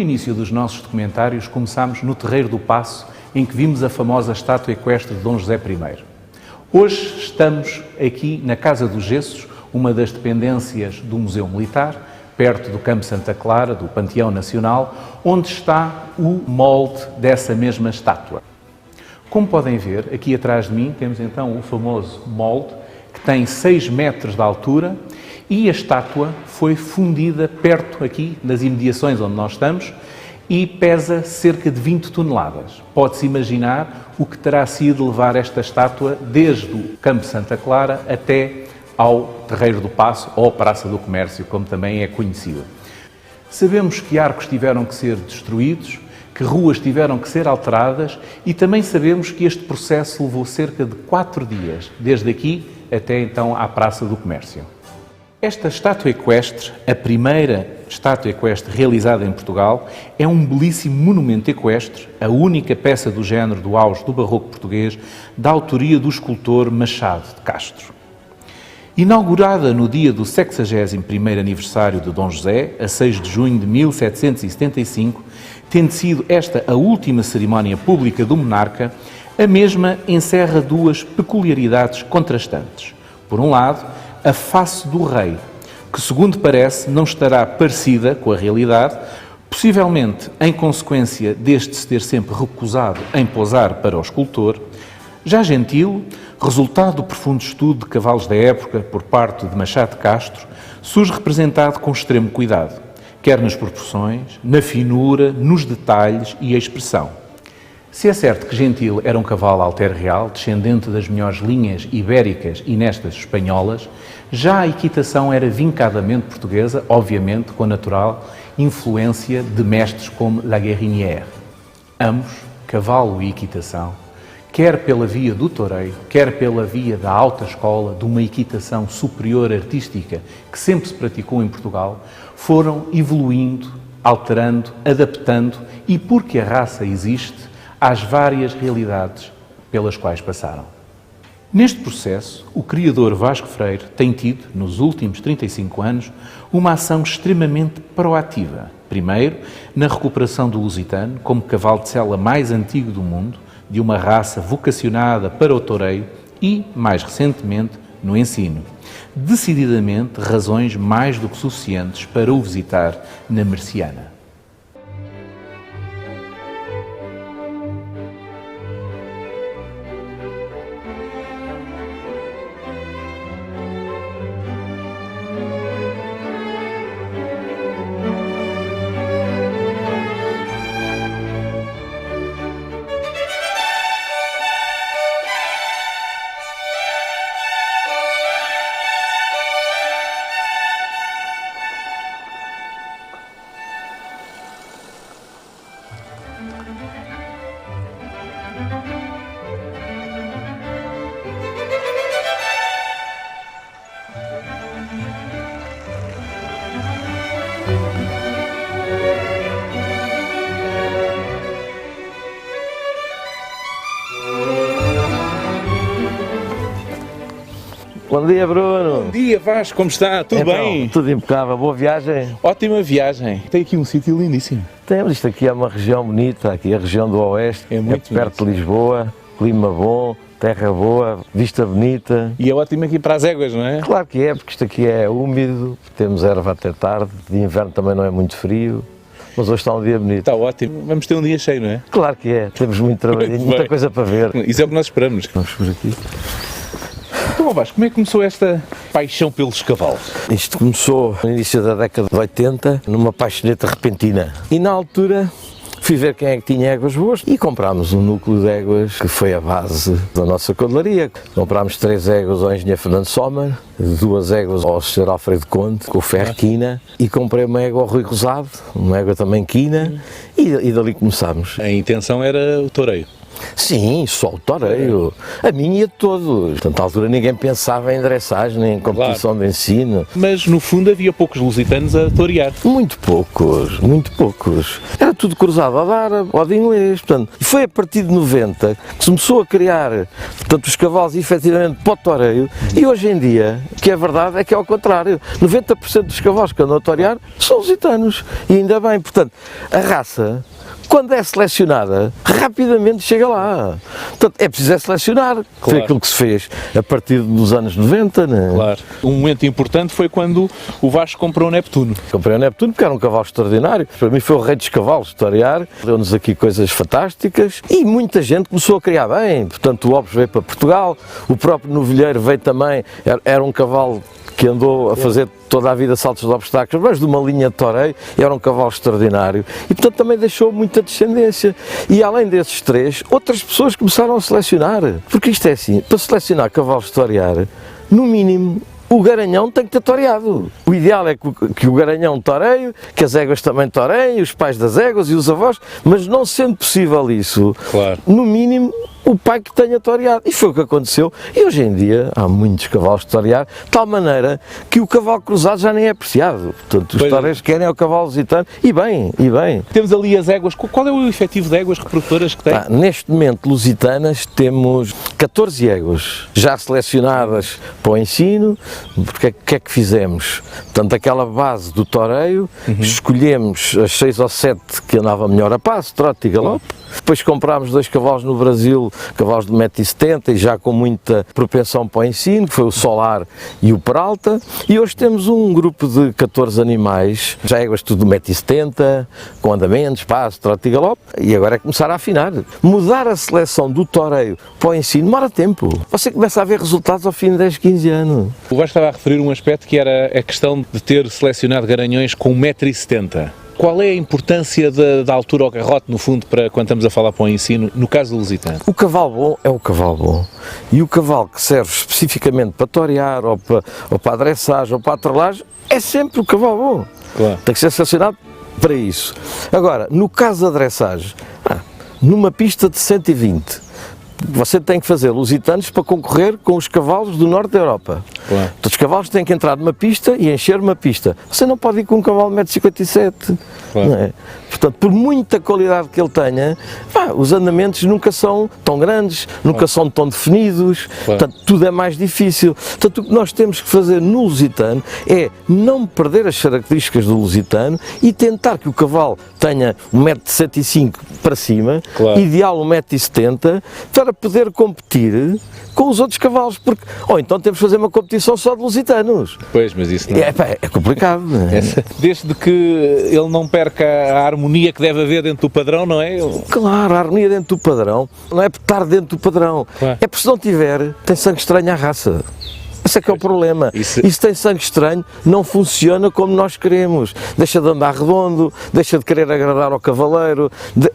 início dos nossos documentários começámos no Terreiro do Paço, em que vimos a famosa estátua equestre de Dom José I. Hoje estamos aqui na Casa dos Gessos, uma das dependências do Museu Militar, perto do Campo Santa Clara, do Panteão Nacional, onde está o molde dessa mesma estátua. Como podem ver, aqui atrás de mim temos então o famoso molde, que tem 6 metros de altura, e a estátua foi fundida perto aqui, nas imediações onde nós estamos, e pesa cerca de 20 toneladas. Pode-se imaginar o que terá sido levar esta estátua desde o Campo Santa Clara até ao Terreiro do Paço, ou Praça do Comércio, como também é conhecido. Sabemos que arcos tiveram que ser destruídos, que ruas tiveram que ser alteradas e também sabemos que este processo levou cerca de 4 dias, desde aqui até então à Praça do Comércio. Esta estátua equestre, a primeira estátua equestre realizada em Portugal, é um belíssimo monumento equestre, a única peça do género do auge do barroco português, da autoria do escultor Machado de Castro. Inaugurada no dia do 61º aniversário de Dom José, a 6 de junho de 1775, tendo sido esta a última cerimónia pública do monarca, a mesma encerra 2 peculiaridades contrastantes. Por um lado, a face do rei, que, segundo parece, não estará parecida com a realidade, possivelmente em consequência deste se ter sempre recusado em posar para o escultor. Já Gentil, resultado do profundo estudo de cavalos da época por parte de Machado de Castro, surge representado com extremo cuidado, quer nas proporções, na finura, nos detalhes e a expressão. Se é certo que Gentil era um cavalo alter-real, descendente das melhores linhas ibéricas e nestas espanholas, já a equitação era vincadamente portuguesa, obviamente com a natural influência de mestres como La Guérinière. Ambos, cavalo e equitação, quer pela via do toureio, quer pela via da alta escola, de uma equitação superior artística que sempre se praticou em Portugal, foram evoluindo, alterando, adaptando e, porque a raça existe, às várias realidades pelas quais passaram. Neste processo, o criador Vasco Freire tem tido, nos últimos 35 anos, uma ação extremamente proativa. Primeiro, na recuperação do Lusitano, como cavalo de sela mais antigo do mundo, de uma raça vocacionada para o toureio e, mais recentemente, no ensino. Decididamente, razões mais do que suficientes para o visitar na Merciana. Bom dia, Bruno. Bom dia, Vasco, como está? Tudo então, bem? Tudo impecável, boa viagem. Ótima viagem. Tem aqui um sítio lindíssimo. Temos, isto aqui é uma região bonita, aqui a região do Oeste, É muito perto de Lisboa, clima bom, terra boa, vista bonita. E é ótimo aqui para as éguas, não é? Claro que é, porque isto aqui é úmido, temos erva até tarde, de inverno também não é muito frio, mas hoje está um dia bonito. Está ótimo. Vamos ter um dia cheio, não é? Claro que é, temos muito trabalho, Muito muita bem. coisa para ver. Isso é o que nós esperamos. Vamos por aqui. Então, Vasco, como é que começou esta paixão pelos cavalos? Isto começou no início da década de 80, numa paixoneta repentina. E na altura fui ver quem é que tinha éguas boas e comprámos um núcleo de éguas que foi a base da nossa cavalaria. Comprámos 3 éguas ao engenheiro Fernando Sommer, 2 éguas ao Sr. Alfredo Conde, com o ferro quina, e comprei uma égua ao Rui Rosado, uma égua também quina, e dali começámos. A intenção era o toureio. Sim, só o toureio. A minha e a todos. Portanto, à altura ninguém pensava em dressagem, nem em competição de ensino. Mas no fundo havia poucos lusitanos a torear. Muito poucos, muito poucos. Era tudo cruzado ao de árabe, ao de inglês. Portanto, foi a partir de 90 que se começou a criar, portanto, os cavalos efetivamente para o toureio. E hoje em dia, o que é verdade é que é ao contrário. 90% dos cavalos que andam a torear são lusitanos. E ainda bem, portanto, a raça, quando é selecionada, rapidamente chega lá. Portanto, é preciso selecionar. Claro. Foi aquilo que se fez a partir dos anos 90, né? Claro. Um momento importante foi quando o Vasco comprou o Neptuno. Comprei o Neptuno porque era um cavalo extraordinário. Para mim foi o rei dos cavalos, torear. Deu-nos aqui coisas fantásticas e muita gente começou a criar bem. Portanto, o Opus veio para Portugal, o próprio Novilheiro veio também. Era um cavalo que andou a fazer toda a vida saltos de obstáculos, mas de uma linha de toreio, era um cavalo extraordinário e portanto também deixou muita descendência. E além desses três, outras pessoas começaram a selecionar, porque isto é assim, para selecionar cavalos de torear, no mínimo o garanhão tem que ter toreado. O ideal é que o garanhão toreie, que as éguas também toreiem, os pais das éguas e os avós, mas não sendo possível isso, claro, no mínimo o pai que tenha toreado. E foi o que aconteceu. E hoje em dia há muitos cavalos de torear, de tal maneira que o cavalo cruzado já nem é apreciado. Portanto, os toreiros querem é o cavalo lusitano. E bem, e bem. Temos ali as éguas. Qual é o efetivo de éguas reprodutoras que tem? Neste momento, lusitanas, temos 14 éguas já selecionadas para o ensino. Porque o que é que fizemos? Portanto, aquela base do toreio, escolhemos as 6 ou 7 que andavam melhor a passo, trote e galope. Depois comprámos 2 cavalos no Brasil, cavalos de 1,70 m e já com muita propensão para o ensino, que foi o Solar e o Peralta. E hoje temos um grupo de 14 animais, já éguas tudo de 1,70 m, com andamentos, passo, trote e galope. E agora é começar a afinar. Mudar a seleção do toreio para o ensino demora tempo. Você começa a ver resultados ao fim de 10, 15 anos. O Vasco estava a referir um aspecto que era a questão de ter selecionado garanhões com 1,70 m. Qual é a importância da altura ao garrote, no fundo, para quando estamos a falar para o ensino, no caso do lusitano? O cavalo bom é o cavalo bom. E o cavalo que serve especificamente para torear, ou para a dressagem, ou para a trolagem, é sempre o cavalo bom. Claro. Tem que ser selecionado para isso. Agora, no caso da dressagem, numa pista de 120, você tem que fazer lusitanos para concorrer com os cavalos do norte da Europa. Claro. Então, os cavalos têm que entrar numa pista e encher uma pista. Você não pode ir com um cavalo de 1,57 m. Claro. Não é? Portanto, por muita qualidade que ele tenha, os andamentos nunca são tão grandes, nunca são tão definidos, portanto, tudo é mais difícil. Portanto, o que nós temos que fazer no lusitano é não perder as características do lusitano e tentar que o cavalo tenha 1,65 m para cima, ideal 1,70 m, para poder competir com os outros cavalos, porque, ou então temos que fazer uma competição só de lusitanos. Pois, mas isso não é complicado. Não é? Desde que ele não perca a harmonia que deve haver dentro do padrão, não é? Claro, a harmonia dentro do padrão não é por estar dentro do padrão, é porque se não tiver, tem sangue estranho à raça. Esse é que é o problema. Isso tem sangue estranho, não funciona como nós queremos. Deixa de andar redondo, deixa de querer agradar ao cavaleiro,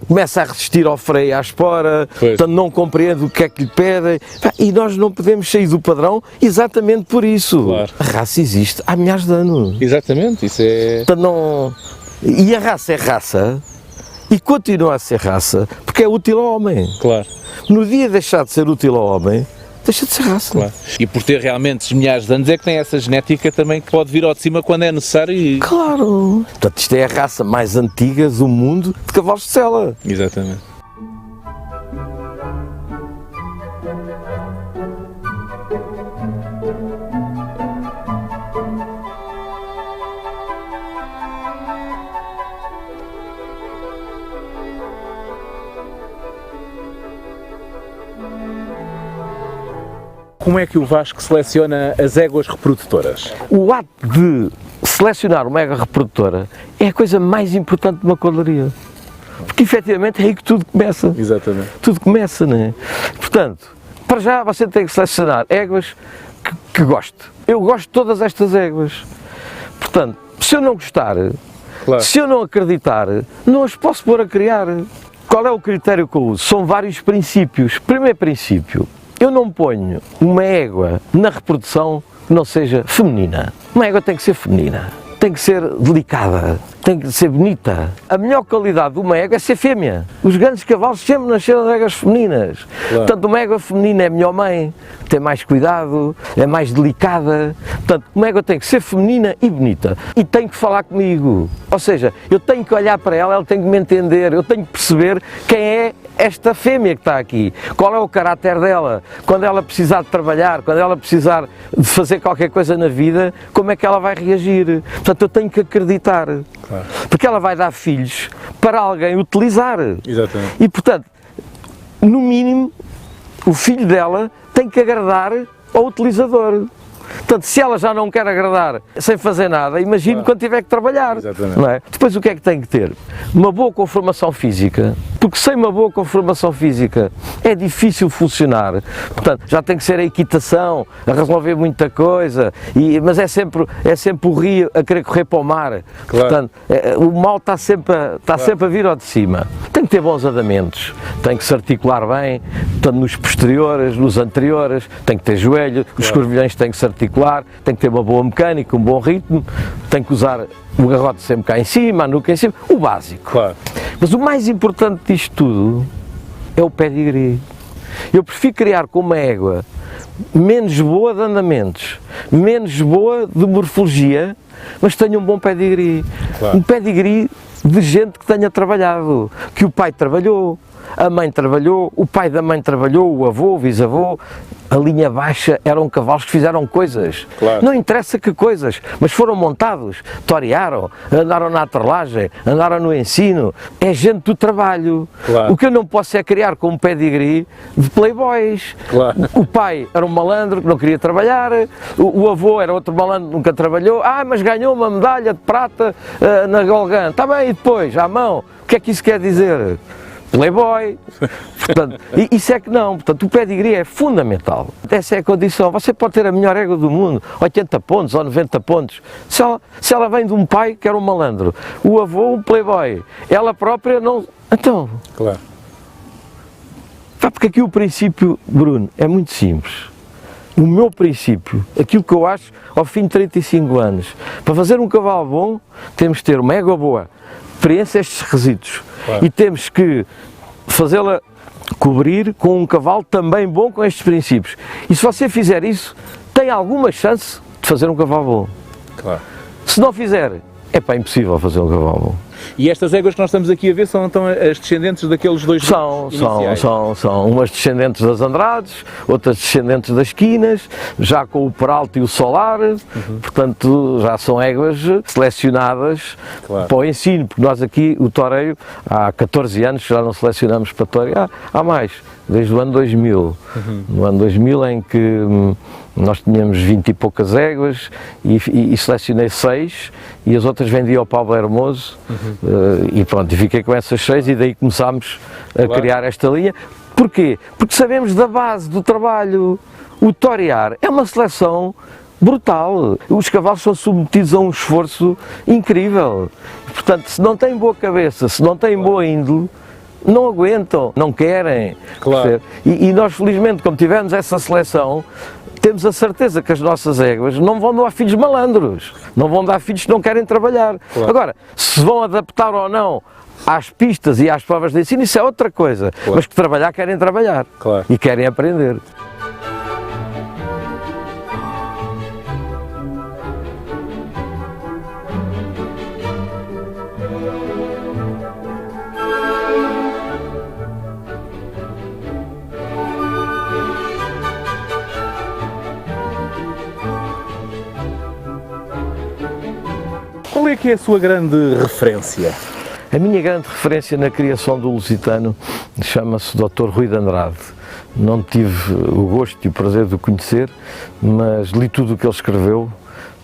começa a resistir ao freio e à espora, portanto não compreende o que é que lhe pedem. E nós não podemos sair do padrão exatamente por isso. Claro. A raça existe há milhares de anos. Exatamente, isso é... Portanto, não... E a raça é raça e continua a ser raça porque é útil ao homem. Claro. No dia de deixar de ser útil ao homem, deixa de ser raça. Claro. E por ter realmente milhares de anos é que tem essa genética também que pode vir ao de cima quando é necessário e... Claro! Portanto, isto é a raça mais antiga do mundo de cavalos de sela. Exatamente. Como é que o Vasco seleciona as éguas reprodutoras? O ato de selecionar uma égua reprodutora é a coisa mais importante de uma cavalaria. Porque efetivamente é aí que tudo começa. Exatamente. Tudo começa, não é? Portanto, para já você tem que selecionar éguas que goste. Eu gosto de todas estas éguas. Portanto, se eu não gostar, se eu não acreditar, não as posso pôr a criar. Qual é o critério que eu uso? São vários princípios. Primeiro princípio, eu não ponho uma égua na reprodução que não seja feminina. Uma égua tem que ser feminina. tem que ser delicada, tem que ser bonita. A melhor qualidade de uma égua é ser fêmea. Os grandes cavalos sempre nasceram de éguas femininas. Claro. Portanto, uma égua feminina é melhor mãe, tem mais cuidado, é mais delicada. Portanto, uma égua tem que ser feminina e bonita. E tem que falar comigo. Ou seja, eu tenho que olhar para ela, ela tem que me entender, eu tenho que perceber quem é esta fêmea que está aqui, qual é o caráter dela, quando ela precisar de trabalhar, quando ela precisar de fazer qualquer coisa na vida, como é que ela vai reagir. Portanto, eu tenho que acreditar, claro. Porque ela vai dar filhos para alguém utilizar. Exatamente. E, portanto, no mínimo, o filho dela tem que agradar ao utilizador. Portanto, se ela já não quer agradar sem fazer nada, imagine claro. Quando tiver que trabalhar. Não é? Depois o que é que tem que ter? Uma boa conformação física, porque sem uma boa conformação física é difícil funcionar. Portanto, já tem que ser a equitação, a resolver muita coisa, mas é sempre o rio a querer correr para o mar. Claro. Portanto, o mal está sempre a vir ao de cima. Tem que ter bons andamentos, tem que se articular bem, portanto, nos posteriores, nos anteriores, tem que ter joelho, os corvilhões têm que se articular, tem que ter uma boa mecânica, um bom ritmo, tem que usar o garrote sempre cá em cima, a nuca em cima, o básico. Claro. Mas o mais importante disto tudo é o pedigree. Eu prefiro criar com uma égua menos boa de andamentos, menos boa de morfologia, mas tenha um bom pedigree. Claro. Um pedigree de gente que tenha trabalhado, que o pai trabalhou, a mãe trabalhou, o pai da mãe trabalhou, o avô, o bisavô. A linha baixa eram cavalos que fizeram coisas, claro. Não interessa que coisas, mas foram montados, torearam, andaram na atrelagem, andaram no ensino, é gente do trabalho. Claro. O que eu não posso é criar com um pedigree de playboys. Claro. O pai era um malandro que não queria trabalhar, o avô era outro malandro que nunca trabalhou, mas ganhou uma medalha de prata na Golgã, está bem, e depois, à mão, o que é que isso quer dizer? Playboy, portanto, isso é que não, portanto, o pedigree é fundamental. Essa é a condição. Você pode ter a melhor égua do mundo, 80 pontos ou 90 pontos, se ela vem de um pai que era um malandro, o avô um playboy, ela própria não, então... Claro. Porque aqui o princípio, Bruno, é muito simples. O meu princípio, aquilo que eu acho ao fim de 35 anos, para fazer um cavalo bom, temos que ter uma égua boa, preenche estes requisitos. Claro. E temos que fazê-la cobrir com um cavalo também bom com estes princípios. E se você fizer isso, tem alguma chance de fazer um cavalo bom. Claro. Se não fizer, é impossível fazer um cavalo bom. E estas éguas que nós estamos aqui a ver são então as descendentes daqueles dois grupos iniciais? São umas descendentes das Andrades, outras descendentes das Quinas, já com o Peralta e o Solar, portanto já são éguas selecionadas, claro. Para o ensino, porque nós aqui, o toureio, há 14 anos já não selecionamos para toureio, há mais, desde o ano 2000. No ano 2000 em que nós tínhamos 20 e poucas éguas e selecionei 6 e as outras vendi ao Pablo Hermoso e pronto, e fiquei com essas 6 e daí começámos a criar esta linha. Porquê? Porque sabemos da base do trabalho. O torear é uma seleção brutal. Os cavalos são submetidos a um esforço incrível. Portanto, se não têm boa cabeça, se não têm boa índole, não aguentam, não querem. Claro. E nós, felizmente, como tivemos essa seleção, temos a certeza que as nossas éguas não vão dar filhos malandros, não vão dar filhos que não querem trabalhar. Claro. Agora, se vão adaptar ou não às pistas e às provas de ensino, isso é outra coisa. Claro. Mas que trabalhar, querem trabalhar. Claro. E querem aprender. Qual é que é a sua grande referência? A minha grande referência na criação do Lusitano chama-se Dr. Rui de Andrade. Não tive o gosto e o prazer de o conhecer, mas li tudo o que ele escreveu,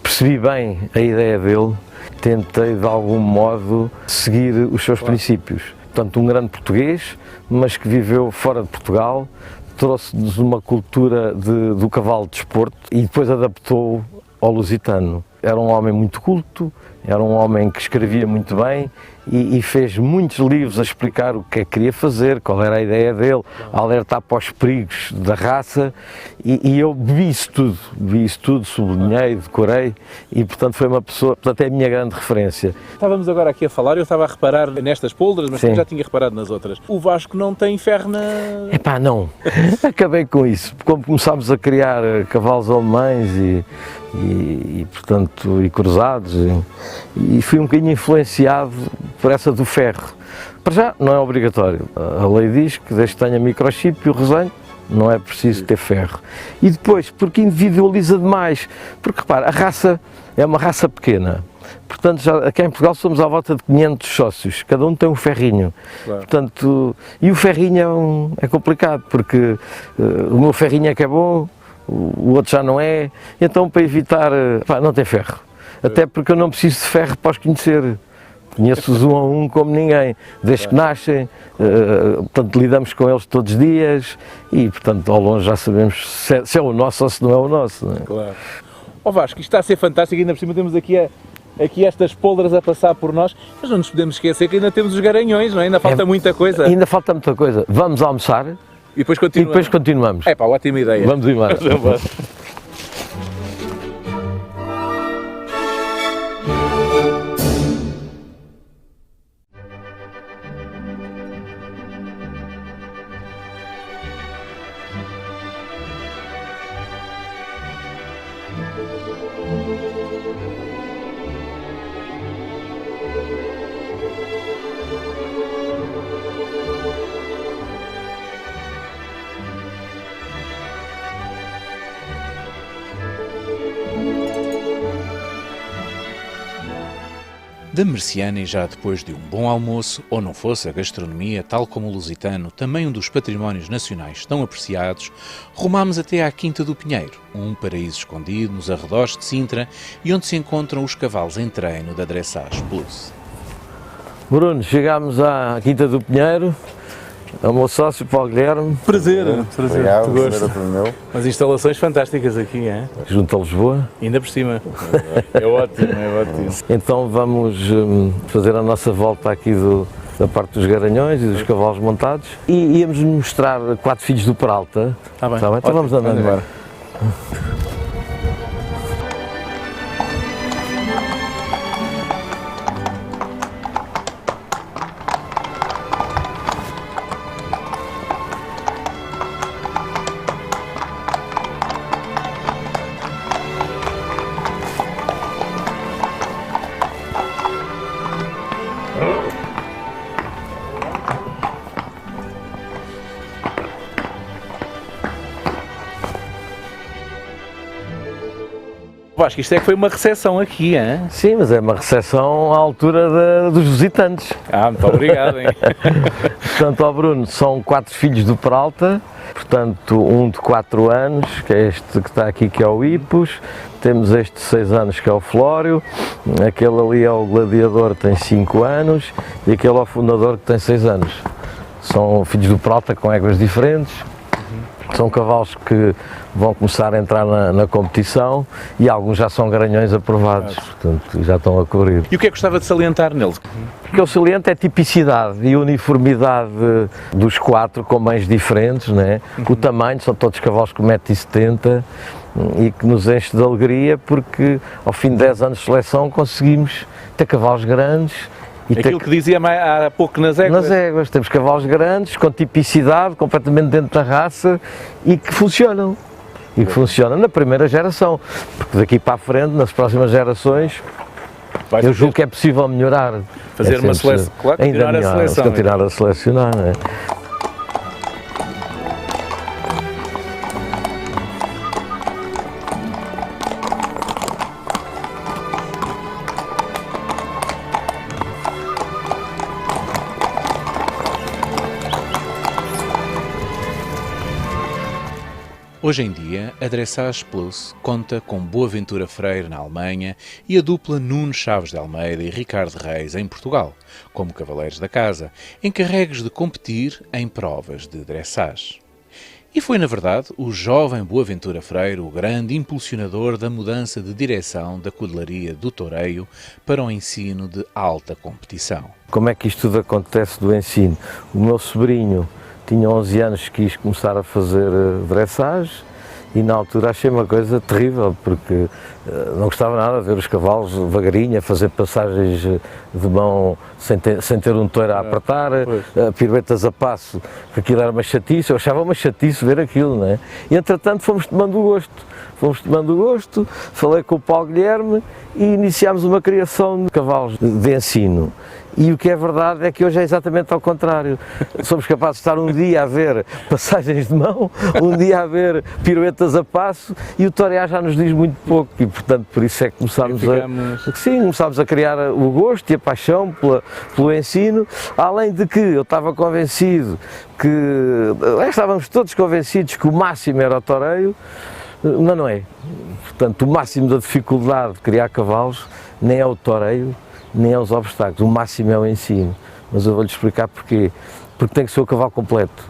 percebi bem a ideia dele, tentei de algum modo seguir os seus princípios. Portanto, um grande português, mas que viveu fora de Portugal, trouxe-nos uma cultura do cavalo de desporto e depois adaptou ao lusitano. Era um homem muito culto, era um homem que escrevia muito bem e fez muitos livros a explicar o que é que queria fazer, qual era a ideia dele, a alertar para os perigos da raça, e eu vi isso tudo, sublinhei, decorei, e portanto foi uma pessoa, portanto é a minha grande referência. Estávamos agora aqui a falar, eu estava a reparar nestas poldras, mas Sim. já tinha reparado nas outras. O Vasco não tem ferro na... Epá, não, acabei com isso, como começámos a criar cavalos alemães e portanto, e cruzados, e fui um bocadinho influenciado por essa do ferro. Para já, não é obrigatório. A lei diz que desde que tenha microchip e o resenho, não é preciso ter ferro. E depois, porque individualiza demais, porque repara, a raça é uma raça pequena. Portanto, já, aqui em Portugal somos à volta de 500 sócios, cada um tem um ferrinho. Claro. Portanto, e o ferrinho é complicado, porque o meu ferrinho é que é bom, o outro já não é, então para evitar, não tem ferro. Até porque eu não preciso de ferro para os conhecer. Conheço-os um a um como ninguém, desde que nascem, portanto lidamos com eles todos os dias e portanto ao longe já sabemos se é o nosso ou se não é o nosso. Não é? Claro. Ó Vasco, isto está a ser fantástico, ainda por cima temos aqui estas poldras a passar por nós, mas não nos podemos esquecer que ainda temos os garanhões, não é? Ainda falta muita coisa. Ainda falta muita coisa. Vamos almoçar e depois continuamos. É pá, ótima ideia. Vamos embora. Da Merciana, e já depois de um bom almoço, ou não fosse a gastronomia, tal como o lusitano, também um dos patrimónios nacionais tão apreciados, rumámos até à Quinta do Pinheiro, um paraíso escondido nos arredores de Sintra e onde se encontram os cavalos em treino da Dressage Plus. Bruno, chegámos à Quinta do Pinheiro, é o meu sócio, Paulo Guilherme. Prazer. Obrigado, prazer é meu. Umas instalações fantásticas aqui, hein? Junto a Lisboa. Ainda por cima. É ótimo. Então vamos fazer a nossa volta aqui da parte dos garanhões e dos cavalos montados e íamos mostrar 4 filhos do Peralta. Está bem. Então vamos andando agora. Vasco, isto é que foi uma recepção aqui, hein? Sim, mas é uma recepção à altura dos visitantes. Muito obrigado, hein? Portanto, ao Bruno, são 4 filhos do Peralta, portanto, um de 4 anos, que é este que está aqui, que é o Ipos, temos este de 6 anos, que é o Flório, aquele ali é o Gladiador, que tem 5 anos, e aquele é o Fundador, que tem 6 anos. São filhos do Peralta com éguas diferentes. São cavalos que vão começar a entrar na competição e alguns já são garanhões aprovados, portanto já estão a correr. E o que é que gostava de salientar neles? O que eu saliento é a tipicidade e uniformidade dos 4 com mães diferentes, né? O tamanho, são todos cavalos com 1,70 m e que nos enche de alegria porque ao fim de 10 anos de seleção conseguimos ter cavalos grandes. E aquilo que dizia há pouco nas éguas. Nas éguas, temos cavalos grandes, com tipicidade, completamente dentro da raça e que funcionam. E que funcionam na primeira geração, porque daqui para a frente, nas próximas gerações, eu julgo que é possível melhorar. Fazer uma seleção, claro, continuar a seleção. Continuar a selecionar, não é? Hoje em dia, a Dressage Plus conta com Boaventura Freire na Alemanha e a dupla Nuno Chaves de Almeida e Ricardo Reis em Portugal, como cavaleiros da casa, encarregues de competir em provas de dressage. E foi, na verdade, o jovem Boaventura Freire o grande impulsionador da mudança de direção da cudelaria do toureio para o ensino de alta competição. Como é que isto tudo acontece do ensino? O meu sobrinho tinha 11 anos, quis começar a fazer dressage e na altura achei uma coisa terrível, porque não gostava nada de ver os cavalos devagarinho a fazer passagens de mão sem ter um touro a apertar, piruetas a passo, que aquilo era uma chatice, eu achava uma chatice ver aquilo, não é? E entretanto fomos tomando o gosto, falei com o Paulo Guilherme e iniciámos uma criação de cavalos de ensino. E o que é verdade é que hoje é exatamente ao contrário. Somos capazes de estar um dia a ver passagens de mão, um dia a ver piruetas a passo e o torear já nos diz muito pouco e, portanto, por isso é que começámos a criar o gosto e a paixão pelo ensino, além de que eu estava convencido estávamos todos convencidos que o máximo era o toreio, mas não é. Portanto, o máximo da dificuldade de criar cavalos nem é o toreio, nem é os obstáculos, o máximo é o ensino. Mas eu vou-lhe explicar porquê. Porque tem que ser o cavalo completo,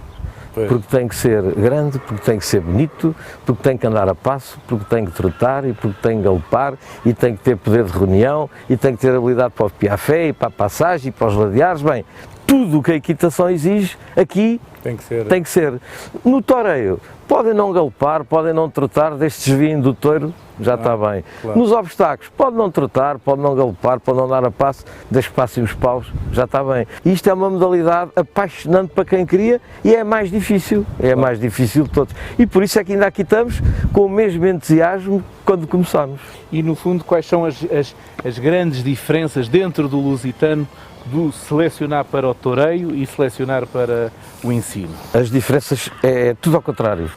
porque tem que ser grande, porque tem que ser bonito, porque tem que andar a passo, porque tem que trotar e porque tem que galopar e tem que ter poder de reunião e tem que ter habilidade para o piafé e para a passagem e para os ladeares. Bem, tudo o que a equitação exige aqui tem que ser. No toureio, podem não galopar, podem não trotar, desde desviem do touro, já está bem. Claro. Nos obstáculos, pode não trotar, pode não galopar, pode não dar a passo, deixe que passem os paus, já está bem. Isto é uma modalidade apaixonante para quem queria e é mais difícil, mais difícil de todos. E por isso é que ainda aqui estamos com o mesmo entusiasmo quando começámos. E no fundo, quais são as grandes diferenças dentro do lusitano do selecionar para o toureio e selecionar para o ensino? As diferenças é tudo ao contrário,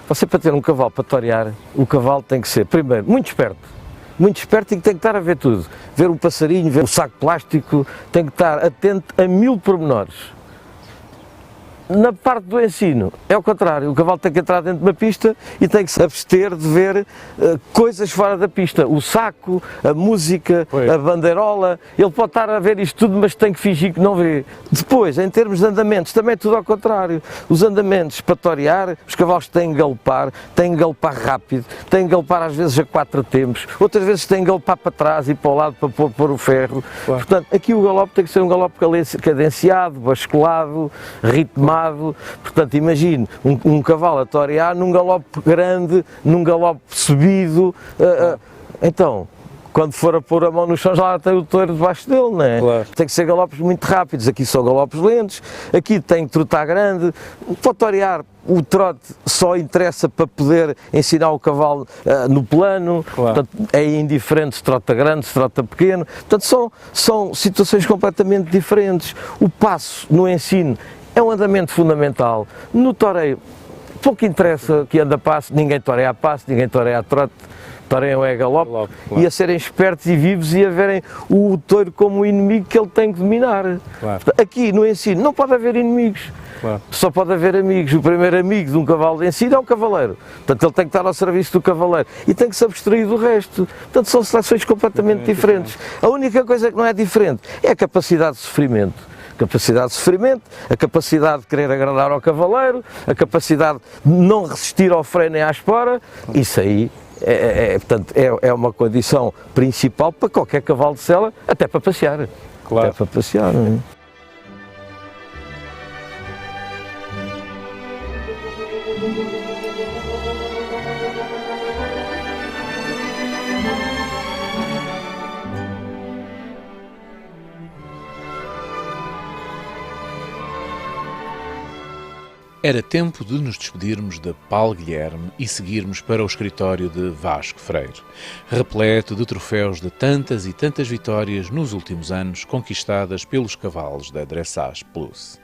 Você, para ter um cavalo para torear, o cavalo tem que ser, primeiro, muito esperto e tem que estar a ver tudo. Ver o passarinho, ver o saco plástico, tem que estar atento a 1000 pormenores. Na parte do ensino, é o contrário, o cavalo tem que entrar dentro de uma pista e tem que se abster de ver coisas fora da pista, o saco, a música, a bandeirola, ele pode estar a ver isto tudo, mas tem que fingir que não vê. Depois, em termos de andamentos, também é tudo ao contrário, os andamentos para torear, os cavalos têm que galopar rápido, têm que galopar às vezes a 4 tempos, outras vezes têm que galopar para trás e para o lado para pôr o ferro. Claro. Portanto, aqui o galope tem que ser um galope cadenciado, basculado, ritmado. Portanto, imagine um cavalo a torear num galope grande, num galope subido, então, quando for a pôr a mão no chão já lá tem o touro debaixo dele, não é? Claro. Tem que ser galopes muito rápidos, aqui são galopes lentos, aqui tem que trotar grande, para torear o trote só interessa para poder ensinar o cavalo no plano, claro. Portanto, é indiferente se trota grande, se trota pequeno, portanto são situações completamente diferentes. O passo no ensino é um andamento fundamental. No toureio, pouco interessa que anda a passo, ninguém toreia a passo, ninguém toreia a trote, toreiam é galope, claro. E a serem espertos e vivos e a verem o touro como o inimigo que ele tem que dominar. Claro. Aqui no ensino não pode haver inimigos, claro. Só pode haver amigos. O primeiro amigo de um cavalo de ensino é um cavaleiro, portanto ele tem que estar ao serviço do cavaleiro e tem que se abstrair do resto. Portanto são seleções completamente diferentes. A única coisa que não é diferente é a capacidade de sofrimento. A capacidade de querer agradar ao cavaleiro, a capacidade de não resistir ao freio nem à espora, isso aí portanto, é uma condição principal para qualquer cavalo de sela, até para passear. Claro. Até para passear, não é? Era tempo de nos despedirmos de Paulo Guilherme e seguirmos para o escritório de Vasco Freire, repleto de troféus de tantas e tantas vitórias nos últimos anos conquistadas pelos cavalos da Dressage Plus.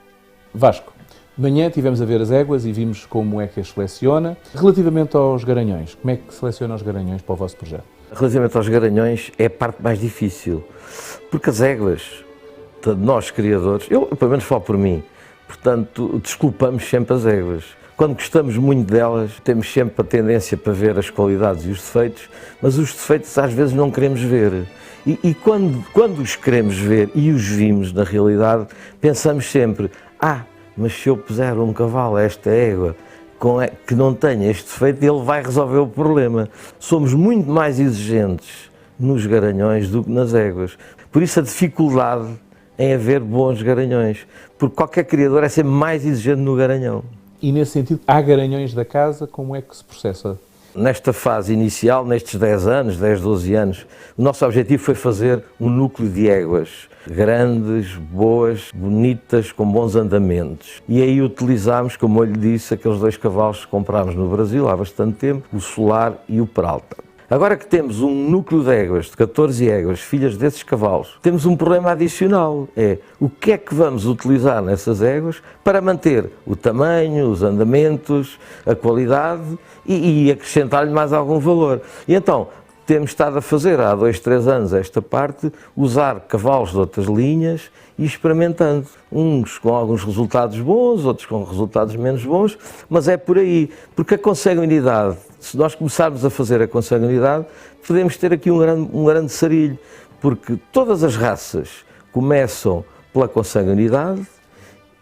Vasco, de manhã tivemos a ver as éguas e vimos como é que as seleciona. Relativamente aos garanhões, como é que seleciona os garanhões para o vosso projeto? Relativamente aos garanhões é a parte mais difícil, porque as éguas, nós criadores, eu pelo menos falo por mim, portanto, desculpamos sempre as éguas. Quando gostamos muito delas, temos sempre a tendência para ver as qualidades e os defeitos, mas os defeitos às vezes não queremos ver. E quando os queremos ver e os vimos na realidade, pensamos sempre, mas se eu puser um cavalo a esta égua que não tenha este defeito, ele vai resolver o problema. Somos muito mais exigentes nos garanhões do que nas éguas. Por isso a dificuldade em haver bons garanhões, porque qualquer criador é sempre mais exigente no garanhão. E nesse sentido, há garanhões da casa, como é que se processa? Nesta fase inicial, nestes 10 anos, 10, 12 anos, o nosso objetivo foi fazer um núcleo de éguas grandes, boas, bonitas, com bons andamentos. E aí utilizámos, como eu lhe disse, aqueles 2 cavalos que comprámos no Brasil há bastante tempo, o Solar e o Peralta. Agora que temos um núcleo de éguas, de 14 éguas, filhas desses cavalos, temos um problema adicional, é o que é que vamos utilizar nessas éguas para manter o tamanho, os andamentos, a qualidade e acrescentar-lhe mais algum valor. E então, temos estado a fazer há 2, 3 anos esta parte, usar cavalos de outras linhas e experimentando. Uns com alguns resultados bons, outros com resultados menos bons, mas é por aí, porque a consanguinidade, se nós começarmos a fazer a consanguinidade, podemos ter aqui um grande sarilho, porque todas as raças começam pela consanguinidade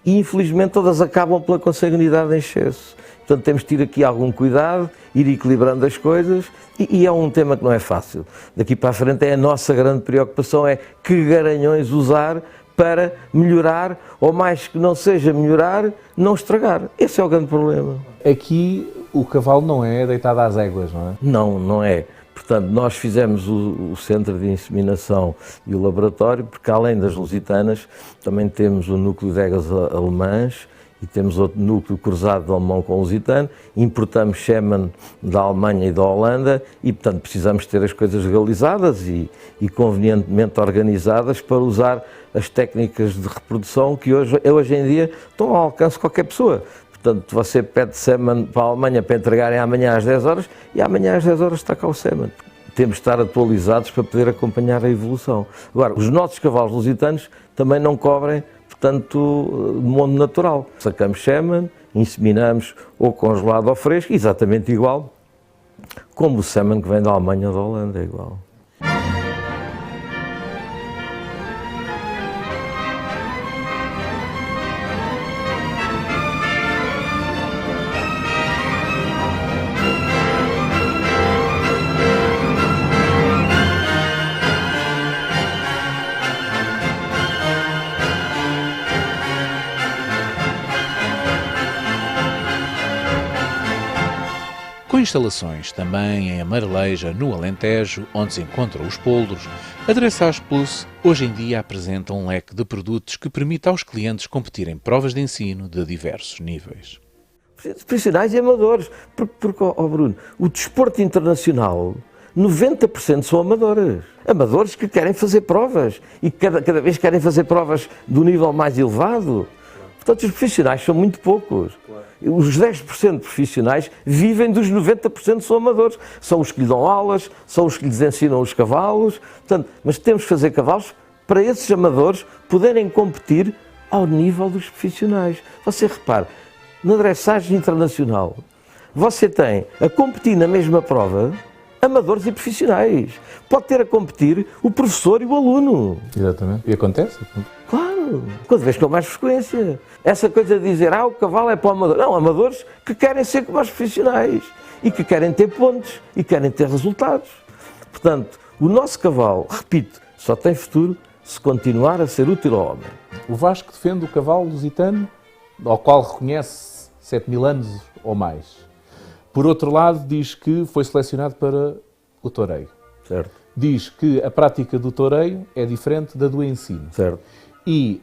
e infelizmente todas acabam pela consanguinidade em excesso. Portanto, temos de ter aqui algum cuidado, ir equilibrando as coisas e é um tema que não é fácil. Daqui para a frente é a nossa grande preocupação, é que garanhões usar para melhorar, ou mais que não seja melhorar, não estragar. Esse é o grande problema. Aqui o cavalo não é deitado às éguas, não é? Não, não é. Portanto, nós fizemos o centro de inseminação e o laboratório, porque além das lusitanas, também temos o núcleo de éguas alemãs e temos outro núcleo cruzado de alemão com lusitano, importamos Sheman da Alemanha e da Holanda e, portanto, precisamos ter as coisas legalizadas e convenientemente organizadas para usar as técnicas de reprodução que hoje em dia estão ao alcance de qualquer pessoa. Portanto, você pede Sheman para a Alemanha para entregarem amanhã às 10 horas e amanhã às 10 horas está cá o Sheman. Temos de estar atualizados para poder acompanhar a evolução. Agora, os nossos cavalos lusitanos também não cobrem, portanto, de modo natural. Sacamos Sheman, inseminamos ou congelado ou fresco, exatamente igual como o Sheman que vem da Alemanha ou da Holanda, é igual. Com instalações também em Amareleja, no Alentejo, onde se encontram os poldros, a Dressage Plus hoje em dia apresenta um leque de produtos que permite aos clientes competirem provas de ensino de diversos níveis. Profissionais e amadores, porque Bruno, o desporto internacional, 90% são amadores. Amadores que querem fazer provas e cada vez querem fazer provas do nível mais elevado. Portanto, os profissionais são muito poucos. Os 10% profissionais vivem dos 90% são amadores. São os que lhe dão aulas, são os que lhes ensinam os cavalos. Portanto, mas temos que fazer cavalos para esses amadores poderem competir ao nível dos profissionais. Você repare, na dressagem internacional, você tem a competir na mesma prova amadores e profissionais. Pode ter a competir o professor e o aluno. Exatamente. E acontece? Claro, cada vez com mais frequência. Essa coisa de dizer, o cavalo é para o amador. Não, amadores que querem ser como os profissionais e que querem ter pontos e querem ter resultados. Portanto, o nosso cavalo, repito, só tem futuro se continuar a ser útil ao homem. O Vasco defende o cavalo lusitano, ao qual reconhece 7.000 anos ou mais. Por outro lado, diz que foi selecionado para o toureio. Certo. Diz que a prática do toureio é diferente da do ensino. Certo. E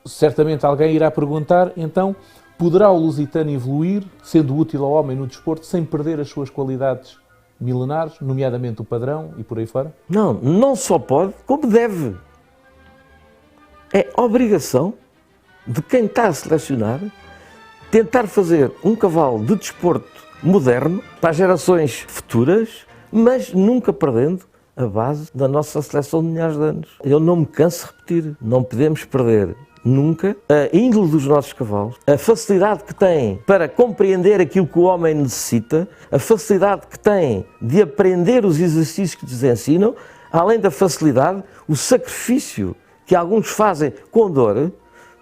certamente alguém irá perguntar, então, poderá o lusitano evoluir, sendo útil ao homem no desporto, sem perder as suas qualidades milenares, nomeadamente o padrão e por aí fora? Não, não só pode, como deve. É obrigação de quem está a selecionar tentar fazer um cavalo de desporto moderno para as gerações futuras, mas nunca perdendo a base da nossa seleção de milhares de anos. Eu não me canso de repetir, não podemos perder nunca a índole dos nossos cavalos, a facilidade que têm para compreender aquilo que o homem necessita, a facilidade que têm de aprender os exercícios que lhes ensinam, além da facilidade, o sacrifício que alguns fazem com dor,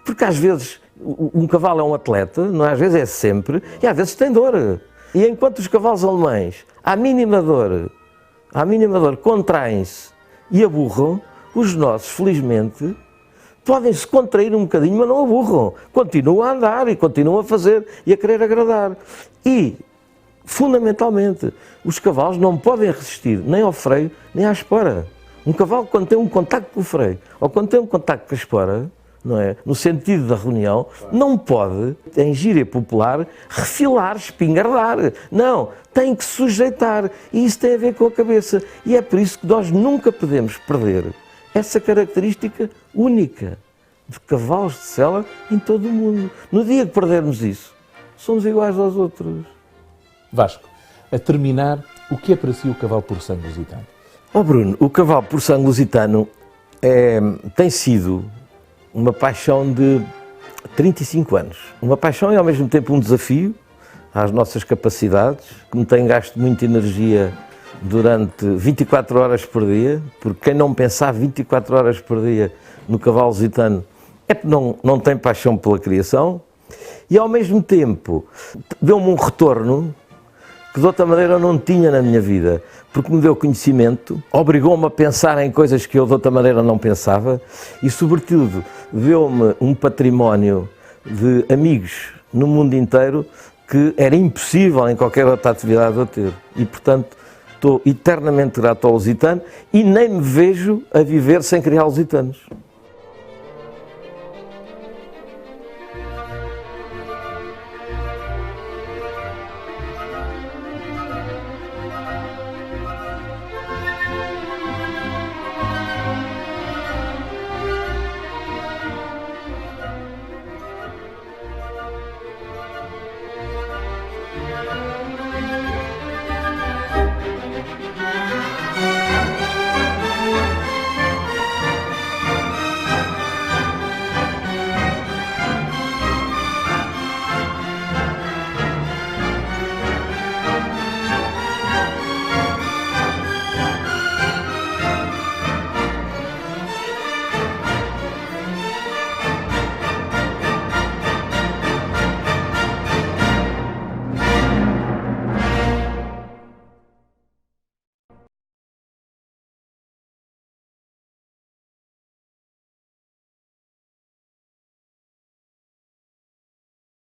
porque às vezes Um cavalo é um atleta, não é? Às vezes é sempre, e às vezes tem dor. E enquanto os cavalos alemães, à mínima dor, contraem-se e aburram, os nossos, felizmente, podem-se contrair um bocadinho, mas não aburram. Continuam a andar e continuam a fazer e a querer agradar. E, fundamentalmente, os cavalos não podem resistir nem ao freio, nem à espora. Um cavalo, quando tem um contacto com o freio, ou quando tem um contacto com a espora, não é? No sentido da reunião, não pode, em gíria popular, refilar, espingardar. Não, tem que sujeitar. E isso tem a ver com a cabeça. E é por isso que nós nunca podemos perder essa característica única de cavalos de sela em todo o mundo. No dia que perdermos isso, somos iguais aos outros. Vasco, a terminar, o que é para si o cavalo por sangue lusitano? Oh Bruno, o cavalo por sangue lusitano tem sido uma paixão de 35 anos. Uma paixão e ao mesmo tempo um desafio às nossas capacidades, que me tem gasto muita energia durante 24 horas por dia, porque quem não pensar 24 horas por dia no cavalo lusitano é que não tem paixão pela criação, e ao mesmo tempo deu-me um retorno que de outra maneira eu não tinha na minha vida, porque me deu conhecimento, obrigou-me a pensar em coisas que eu de outra maneira não pensava e, sobretudo, deu-me um património de amigos no mundo inteiro que era impossível em qualquer outra atividade eu ter. E, portanto, estou eternamente grato ao lusitano e nem me vejo a viver sem criar lusitanos.